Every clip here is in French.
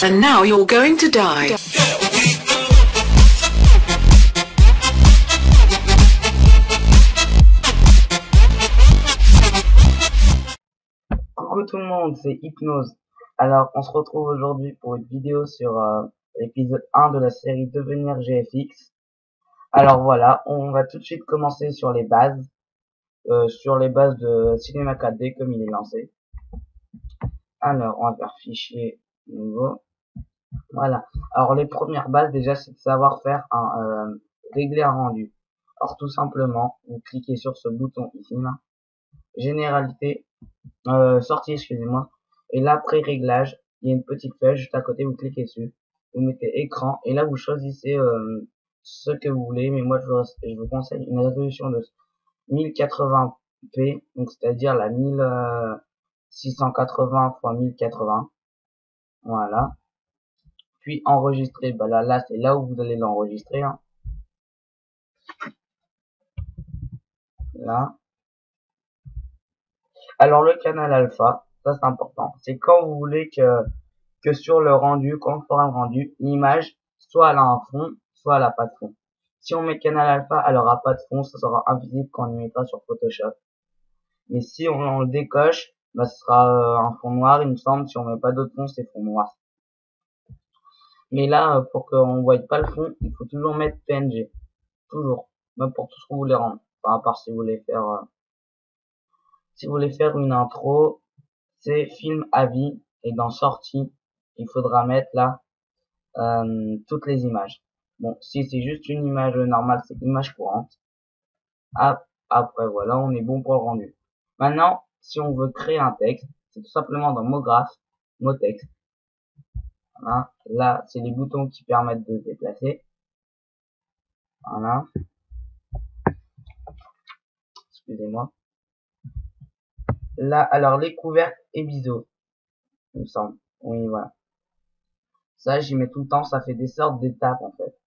And now you're going to die. Coucou tout le monde, c'est Hypnose. Alors, on se retrouve aujourd'hui pour une vidéo sur l'épisode 1 de la série Devenir GFX. Alors voilà, on va tout de suite commencer sur les bases. Sur les bases de Cinema 4D comme il est lancé. Alors, on va faire fichier nouveau. Voilà. Alors, les premières bases, déjà, c'est de savoir faire régler un rendu. Alors, tout simplement, vous cliquez sur ce bouton ici, là. Généralité, sortie, excusez-moi. Et là, après réglage, il y a une petite flèche juste à côté, vous cliquez dessus. Vous mettez écran, et là, vous choisissez ce que vous voulez. Mais moi, je vous conseille une résolution de 1080p, donc c'est-à-dire la 1680 x 1080. Voilà. Puis enregistrer, bah là c'est là où vous allez l'enregistrer, hein. Là. Alors le canal alpha, ça c'est important. C'est quand vous voulez que sur le rendu, quand on fera le rendu, l'image, soit elle a un fond, soit elle a pas de fond. Si on met canal alpha, elle aura pas de fond, ça sera invisible quand on le mettra sur Photoshop. Mais si on le décoche, bah ce sera un fond noir, il me semble. Si on met pas d'autre fond, c'est fond noir. Mais là, pour qu'on voie pas le fond, il faut toujours mettre PNG. Toujours. Même pour tout ce que vous voulez rendre. Enfin, à part si vous voulez faire, une intro, c'est film à vie. Et dans sortie, il faudra mettre là, toutes les images. Bon, si c'est juste une image normale, c'est image courante. Après, voilà, on est bon pour le rendu. Maintenant, si on veut créer un texte, c'est tout simplement dans mot graphe, mot texte. Voilà. Là, c'est les boutons qui permettent de se déplacer. Voilà. Excusez-moi. Là, alors, les couvercles et biseaux. Il me semble. Oui, voilà. Ça, j'y mets tout le temps. Ça fait des sortes d'étapes, en fait.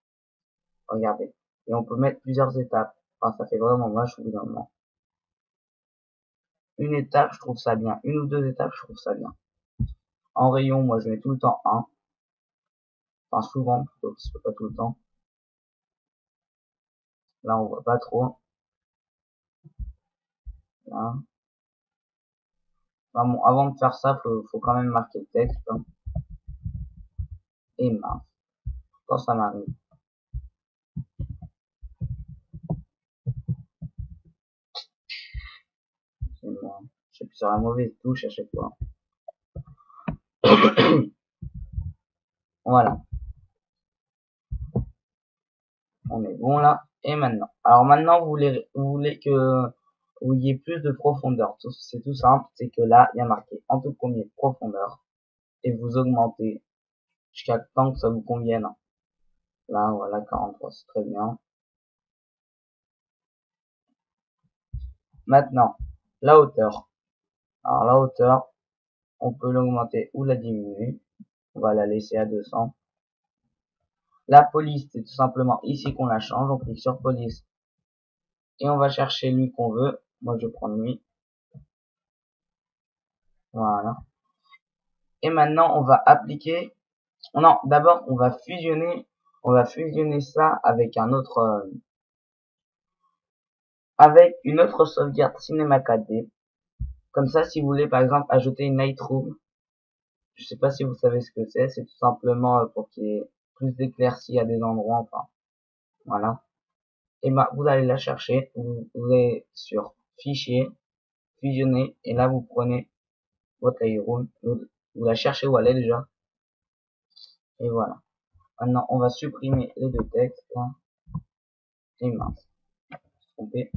Regardez. Et on peut mettre plusieurs étapes. Enfin, ça fait vraiment moche au bout d'un moment. Une étape, je trouve ça bien. Une ou deux étapes, je trouve ça bien. En rayon, moi, je mets tout le temps un. Enfin, souvent, plutôt, parce que pas tout le temps. Là, on voit pas trop. Là. Enfin, bon, avant de faire ça, faut quand même marquer le texte, hein. Et mince. Quand ça m'arrive. C'est moi. Je sais plus sur la mauvaise touche à chaque fois. Voilà. On est bon là. Et maintenant. Alors maintenant, vous voulez que vous ayez plus de profondeur. C'est tout simple. C'est que là, il y a marqué en tout premier profondeur. Et vous augmentez jusqu'à temps que ça vous convienne. Là, voilà, 43, c'est très bien. Maintenant, la hauteur. Alors la hauteur, on peut l'augmenter ou la diminuer. On va la laisser à 200. La police, c'est tout simplement ici qu'on la change. On clique sur police. Et on va chercher lui qu'on veut. Moi, je prends lui. Voilà. Et maintenant, on va appliquer. Non, d'abord, on va fusionner ça avec avec une autre sauvegarde Cinema 4D. Comme ça, si vous voulez, par exemple, ajouter une Lightroom. Je sais pas si vous savez ce que c'est. C'est tout simplement pour qu'il y ait plus d'éclaircies à des endroits. Enfin, voilà. Et ben, vous allez la chercher. Vous allez sur Fichier, Fusionner. Et là, vous prenez votre Lightroom. Vous la cherchez où elle est déjà. Et voilà. Maintenant, on va supprimer les deux textes. Là. Et mince. Trompé.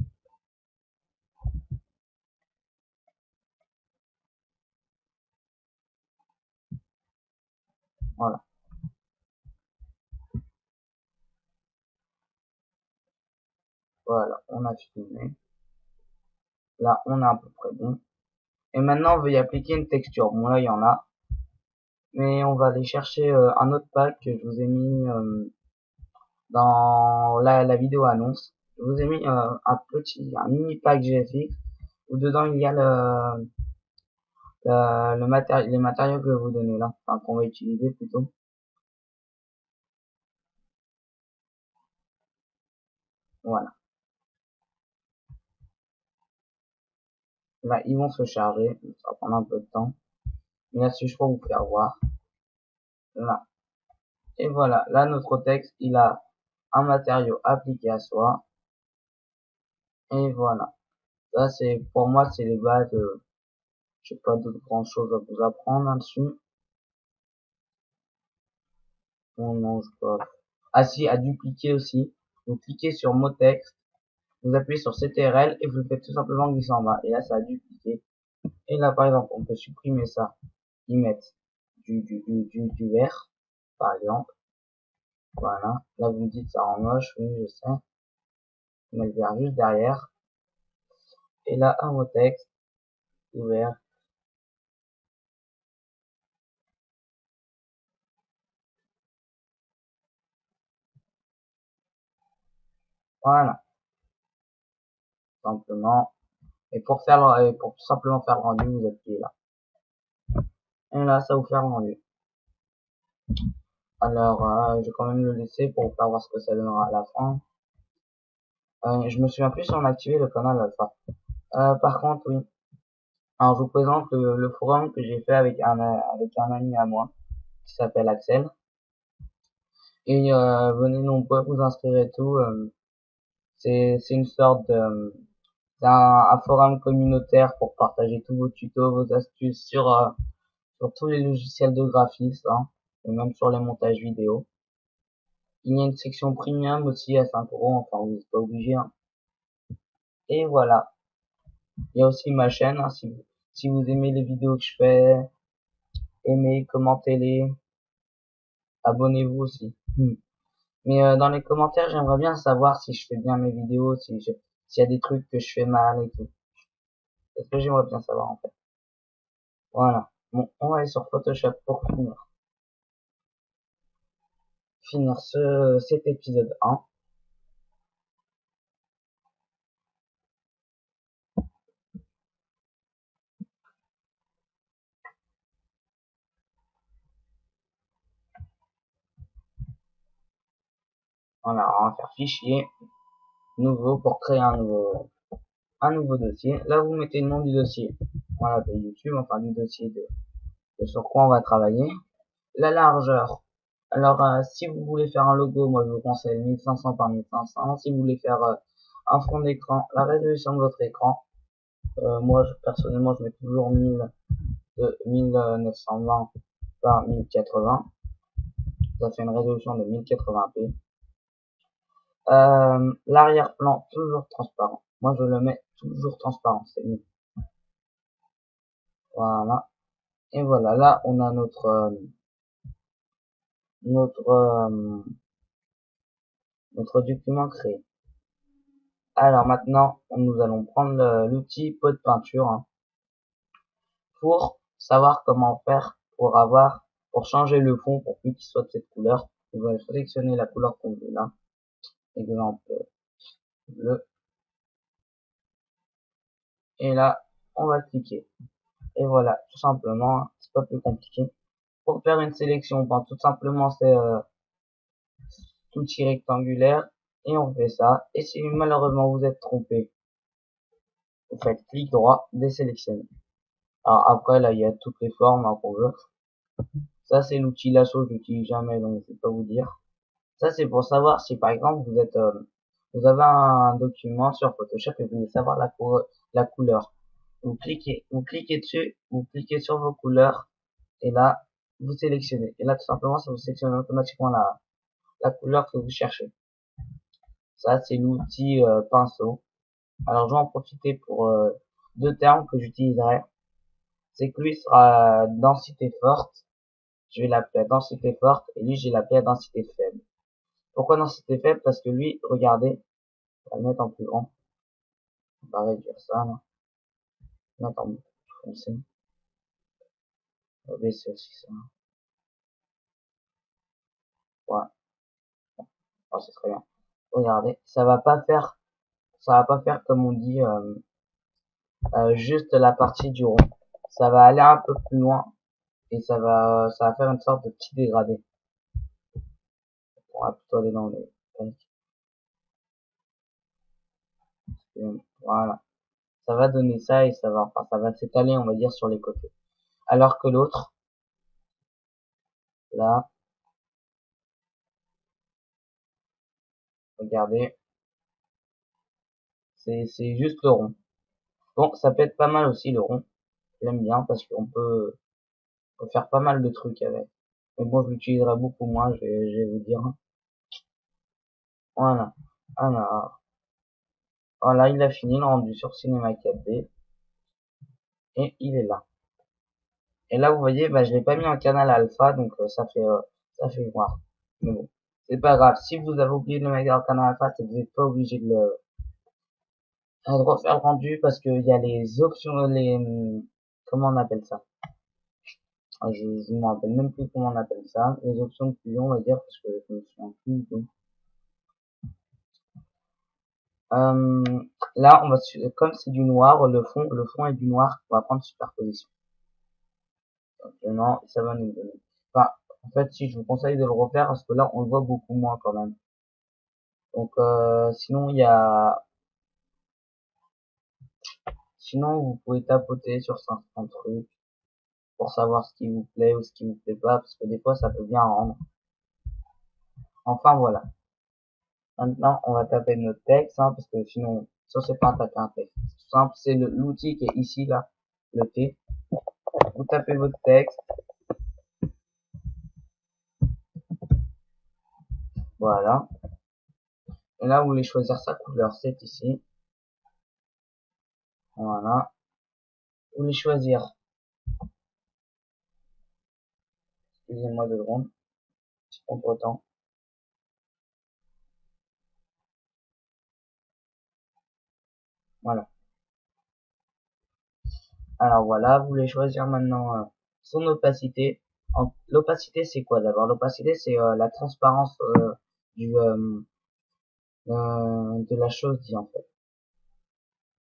Voilà. Voilà. On a filmé. Là, on a à peu près bon. Et maintenant, on veut y appliquer une texture. Bon, là, il y en a. Mais on va aller chercher un autre pack que je vous ai mis dans la vidéo annonce. Je vous ai mis un mini pack GFX où dedans il y a les matériaux que je vais vous donner là, enfin qu'on va utiliser plutôt. Voilà. Là, ils vont se charger, ça va prendre un peu de temps. Mais là, si je peux vous faire voir. Là. Et voilà, là, notre texte, il a un matériau appliqué à soi. Et voilà. Ça, c'est, pour moi, c'est les bases. Je n'ai pas de grand chose à vous apprendre là-dessus. Non, non, je peux. Ah si, à dupliquer aussi. Vous cliquez sur mot texte, vous appuyez sur CTRL et vous le faites tout simplement glisser en bas. Et là, ça a dupliqué. Et là, par exemple, on peut supprimer ça. Y mettre du vert, par exemple. Voilà. Là, vous me dites ça rend moche. Oui, je sais. On met le vert juste derrière. Et là, un mot texte ouvert. Voilà. Simplement. Et pour faire et pour tout simplement faire le rendu, vous appuyez là. Et là, ça vous fait le rendu. Alors, je vais quand même le laisser pour vous faire voir ce que ça donnera à la fin. Je me souviens plus si on a activé le canal alpha. Par contre, oui. Alors, je vous présente le forum que j'ai fait avec un ami à moi qui s'appelle Axel. Et venez nombreux vous inscrire et tout. C'est une sorte de c'est un forum communautaire pour partager tous vos tutos, vos astuces sur tous les logiciels de graphisme, hein, et même sur les montages vidéo. Il y a une section premium aussi à 5 euros, enfin vous n'êtes pas obligé. Hein. Et voilà. Il y a aussi ma chaîne, hein, si vous aimez les vidéos que je fais, aimez, commentez-les, abonnez-vous aussi. Mais dans les commentaires, j'aimerais bien savoir si je fais bien mes vidéos, s'il y a des trucs que je fais mal et tout. C'est ce que j'aimerais bien savoir en fait. Voilà. Bon, on va aller sur Photoshop pour finir cet épisode 1. Voilà, on va faire fichier nouveau pour créer un nouveau dossier. Là, vous mettez le nom du dossier. On l'appelle YouTube, enfin du dossier de sur quoi on va travailler. La largeur. Alors, si vous voulez faire un logo, moi je vous conseille 1500 par 1500. Si vous voulez faire un fond d'écran, la résolution de votre écran, moi personnellement je mets toujours 1920 par 1080. Ça fait une résolution de 1080p. L'arrière-plan toujours transparent. Moi je le mets toujours transparent, c'est mieux. Voilà. Et voilà, là on a notre document créé. Alors maintenant, nous allons prendre l'outil pot de peinture, hein, pour savoir comment faire pour changer le fond pour plus qu'il soit de cette couleur. Vous allez sélectionner la couleur qu'on veut là. Exemple bleu. Et là, on va cliquer. Et voilà, tout simplement, hein, c'est pas plus compliqué. Pour faire une sélection, ben, tout simplement c'est outil rectangulaire et on fait ça. Et si malheureusement vous êtes trompé, vous faites clic droit, désélectionner. Alors après là il y a toutes les formes hein, qu'on veut. Ça c'est l'outil lasso, je l'utilise jamais donc je vais pas vous dire. Ça c'est pour savoir si par exemple vous avez un document sur Photoshop et vous voulez savoir la couleur. Vous cliquez dessus, vous cliquez sur vos couleurs et là vous sélectionnez. Et là tout simplement ça vous sélectionne automatiquement la couleur que vous cherchez. Ça c'est l'outil pinceau. Alors je vais en profiter pour deux termes que j'utiliserai. C'est que lui sera densité forte. Je vais l'appeler à densité forte et lui je vais l'appeler à densité faible. Pourquoi densité faible? Parce que lui, regardez, on va le mettre en plus grand. On va réduire ça là. Mettre en plus foncé. On va baisser aussi ça. Voilà. Oh, c'est très bien. Regardez, ça va pas faire comme on dit juste la partie du rond. ça va aller un peu plus loin et ça va faire une sorte de petit dégradé. On va plutôt aller dans les voilà, ça va donner ça et ça va s'étaler, on va dire, sur les côtés. Alors que l'autre, là, regardez, c'est juste le rond. Bon, ça peut être pas mal aussi le rond. J'aime bien parce on peut faire pas mal de trucs avec. Mais bon, je l'utiliserai beaucoup moins, je vais vous dire. Voilà. Alors, voilà, il a fini le rendu sur Cinema 4D. Et il est là. Et là, vous voyez, bah, je l'ai pas mis en canal alpha, donc ça fait voir. Mais bon, c'est pas grave. Si vous avez oublié de le mettre en canal alpha, vous n'êtes pas obligé de refaire le rendu parce qu'il y a les options, comment on appelle ça? Je me rappelle même plus comment on appelle ça. Les options de fusion, on va dire, parce que je me souviens plus du tout. Là, comme c'est du noir, le fond est du noir, on va prendre superposition. Donc, non, ça va nous donner. Enfin, en fait, si je vous conseille de le refaire, parce que là, on le voit beaucoup moins quand même. Donc, sinon, vous pouvez tapoter sur certains trucs pour savoir ce qui vous plaît ou ce qui vous plaît pas, parce que des fois, ça peut bien rendre. Enfin, voilà. Maintenant, on va taper notre texte, hein, parce que sinon, ça c'est pas taper un texte. C'est tout simple, c'est l'outil qui est ici, là, le T. Vous tapez votre texte. Voilà. Et là, vous voulez choisir sa couleur, c'est ici. Voilà. Vous voulez choisir, excusez-moi 2 secondes, petit contretemps. Voilà. Alors voilà, vous voulez choisir maintenant son opacité. L'opacité, c'est quoi d'abord? L'opacité, c'est la transparence de la chose dit en fait.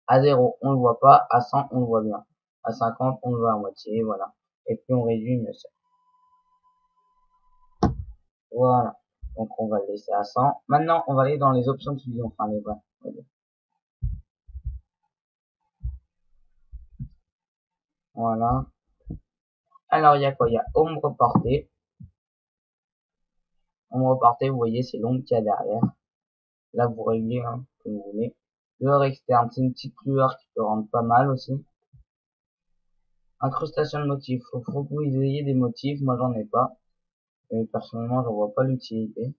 À 0, on le voit pas. À 100, on le voit bien. À 50, on le voit à moitié, voilà. Et puis on réduit, mieux c'est. Voilà. Donc on va le laisser à 100. Maintenant, on va aller dans les options de fusion, enfin les vraies. Voilà. Alors, il y a quoi? Il y a ombre portée. Ombre portée, vous voyez, c'est l'ombre qu'il y a derrière. Là, vous réglez, hein, comme vous voulez. Lueur externe, c'est une petite lueur qui peut rendre pas mal aussi. Incrustation de motifs. Faut que vous ayez des motifs. Moi, j'en ai pas. Et personnellement, j'en vois pas l'utilité.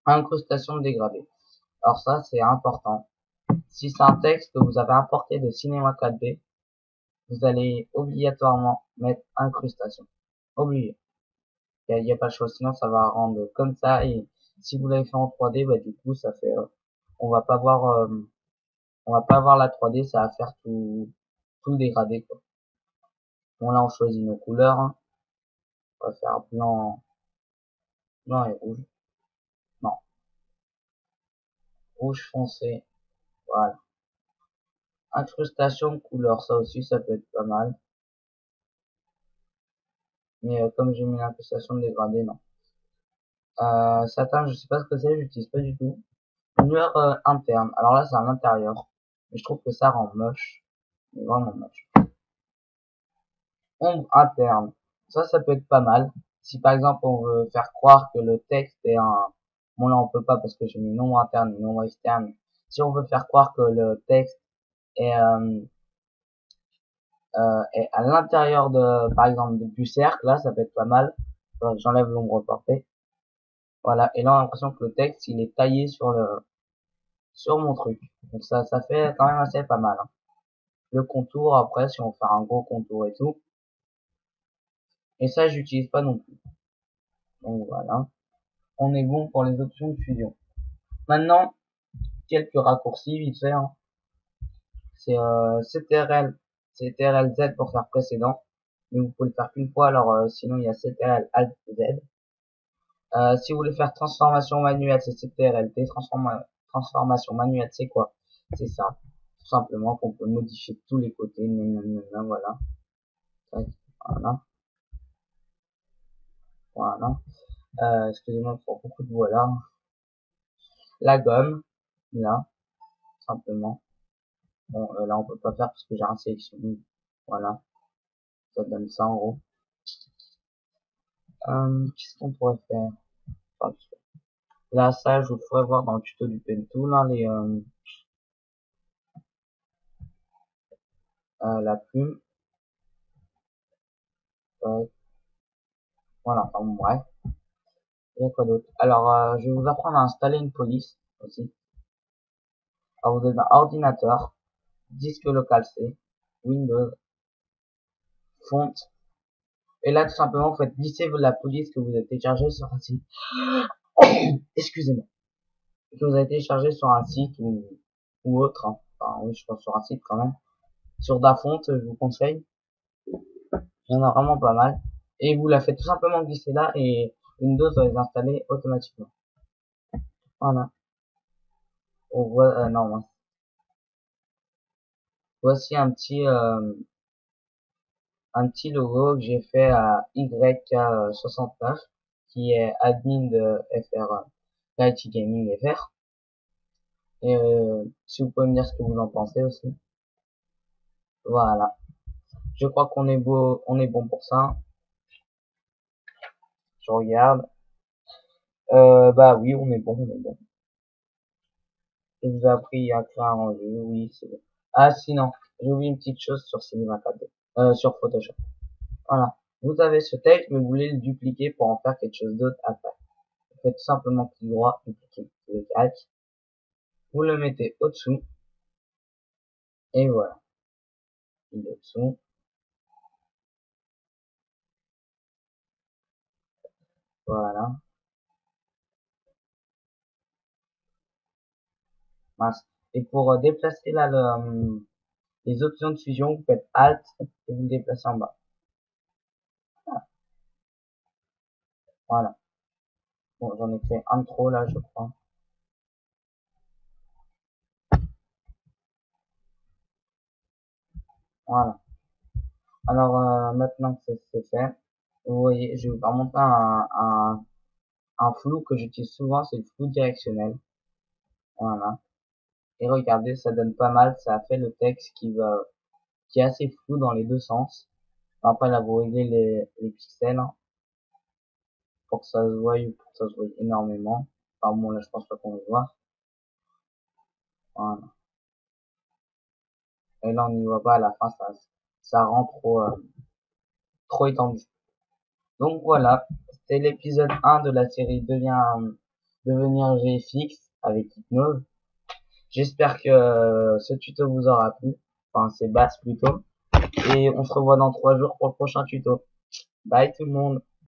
Incrustation de dégradé. Alors ça, c'est important. Si c'est un texte que vous avez importé de Cinema 4D, vous allez obligatoirement mettre incrustation. Obligé. Il y a pas le choix, sinon ça va rendre comme ça. Et si vous l'avez fait en 3D, bah du coup, ça fait, on va pas voir, on va pas voir la 3D, ça va faire tout dégradé quoi. Bon là, on choisit nos couleurs. Hein. On va faire blanc et rouge. Non, rouge foncé. Voilà. Incrustation couleur, ça aussi, ça peut être pas mal. Mais comme j'ai mis l'incrustation dégradée, non. Satin, je sais pas ce que c'est, j'utilise pas du tout. Lueur interne. Alors là, c'est à l'intérieur. Mais je trouve que ça rend moche. Mais vraiment moche. Ombre interne. Ça peut être pas mal. Si par exemple, on veut faire croire que le texte est un... Bon là, on peut pas parce que j'ai mis une ombre interne et une ombre externe. Si on veut faire croire que le texte est, est à l'intérieur de, par exemple, du cercle, là, ça peut être pas mal. J'enlève l'ombre portée. Voilà. Et là, on a l'impression que le texte, il est taillé sur mon truc. Donc ça fait quand même assez pas mal. Hein. Le contour, après, si on fait un gros contour et tout. Et ça, j'utilise pas non plus. Donc voilà. On est bon pour les options de fusion. Maintenant, quelques raccourcis vite fait. Hein. C'est CTRL, CTRL Z pour faire précédent. Mais vous pouvez le faire qu'une fois, alors sinon il y a CTRL Alt Z. Si vous voulez faire transformation manuelle, c'est CTRL T. Transformation manuelle, c'est quoi? C'est ça. Tout simplement qu'on peut modifier tous les côtés. Voilà. Tac, voilà. Voilà. Excusez-moi pour beaucoup de voilà. La gomme, là, simplement. Bon, là on peut pas faire parce que j'ai un sélectionné. Voilà. Ça donne ça en gros. Qu'est-ce qu'on pourrait faire? Enfin, là, ça, je vous ferai voir dans le tuto du pen tool, hein, la plume. Voilà, enfin bon, bref. Il y a quoi d'autre? Alors, je vais vous apprendre à installer une police aussi. Alors, vous avez un ordinateur, disque local C, Windows, font. Et là, tout simplement, vous faites glisser la police que vous avez téléchargée sur un site. Excusez-moi. Que vous avez téléchargé sur un site ou autre. Hein. Enfin, oui, je pense sur un site quand même. Sur Dafont, je vous conseille. Il y en a vraiment pas mal. Et vous la faites tout simplement glisser là et Windows va les installer automatiquement. Voilà. On voit, non, mince. Voici un petit logo que j'ai fait à YK69 qui est admin de FR Lighty Gaming FR. Et si vous pouvez me dire ce que vous en pensez aussi. Voilà. Je crois qu'on est bon pour ça. Je regarde. Bah oui, on est bon. Je vous ai appris à créer un rendu, oui, c'est bon. Ah sinon, j'ai oublié une petite chose sur Cinema 4D, sur Photoshop. Voilà. Vous avez ce texte, mais vous voulez le dupliquer pour en faire quelque chose d'autre après. Vous faites tout simplement clic droit, dupliquer le calque. Vous le mettez au-dessous. Et voilà. Il est au-dessous. Voilà. Mince. Et pour déplacer là les options de fusion, vous faites Alt et vous le déplacez en bas. Voilà. Bon, j'en ai fait un de trop là, je crois. Voilà. Alors maintenant que c'est fait, vous voyez, je vais vous remontrer un flou que j'utilise souvent, c'est le flou directionnel. Voilà. Et regardez, ça donne pas mal, ça fait le texte qui est assez flou dans les deux sens. Après là, vous réglez les pixels hein, pour que ça se voie, énormément. Enfin bon, là, je pense pas qu'on le voit. Voilà. Et là, on n'y voit pas à la fin, ça rend trop étendu. Donc voilà, c'était l'épisode 1 de la série Devenir GFX avec Hypnose. J'espère que ce tuto vous aura plu. Enfin, c'est basse plutôt. Et on se revoit dans 3 jours pour le prochain tuto. Bye tout le monde.